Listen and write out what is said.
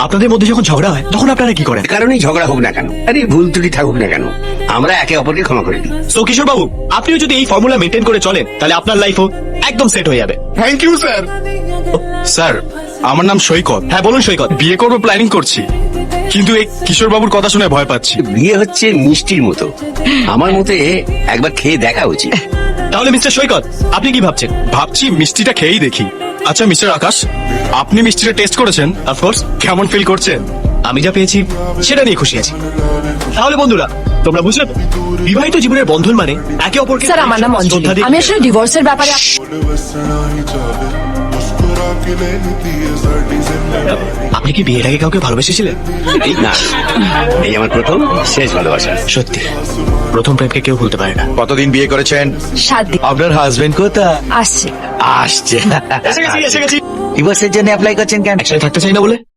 আপনাদের মধ্যে যখন ঝগড়া হয় তখন আপনারা কি করেন? কারণেই ঝগড়া হোক না কেন, আরে ভুল ত্রুটি থাকুক না কেন, আমরা একে অপরকে ক্ষমা করে দিই। সো কিশোর বাবু, আপনিও যদি এই ফর্মুলা মেনটেন করে চলেন তাহলে আপনার লাইফও একদম সেট হয়ে যাবে। Thank you sir. স্যার, আমার নাম সৈকত। হ্যাঁ বলুন সৈকত। বিয়ে করবো প্ল্যানিং করছি, কিন্তু এই কিশোর বাবুর কথা শুনে ভয় পাচ্ছি। বিয়ে হচ্ছে মিষ্টির মতো, আমার মতে একবার খেয়ে দেখা উচিত। তাহলে মিস্টার সৈকত, আপনি কি ভাবছেন? ভাবছি মিষ্টিটা খেয়েই দেখি। আচ্ছা মিস্টার আকাশ, আপনি মিষ্টিটা টেস্ট করেছেন? অফকোর্স। কেমন ফিল করছেন? আমি যা পেয়েছি সেটা নিয়ে খুশি আছি। তাহলে বন্ধুরা, তোমরা বুঝলে তো? বিবাহিত জীবনের বন্ধন মানে একে অপরকে স্যার, আমার নাম অঞ্জলি। শ্রদ্ধা দিয়ে- আমি আসলে ডিভোর্সের ব্যাপারে আপনি কি বিয়ের আগে কাউকে ভালোবেসেছিলেন? না, এই আমার প্রথম শেষ ভালোবাসা। সত্যি, প্রথম প্রেমকে কেউ ভুলতে পারে না। কতদিন বিয়ে করেছেন? 7 দিন আপনার হাজবেন্ড কোথায়? আসছে। আসছে। এসে গেছি। ডিভোর্সের জন্য অ্যাপ্লাই করছেন কেন? একসাথে থাকতে চাই না বলে।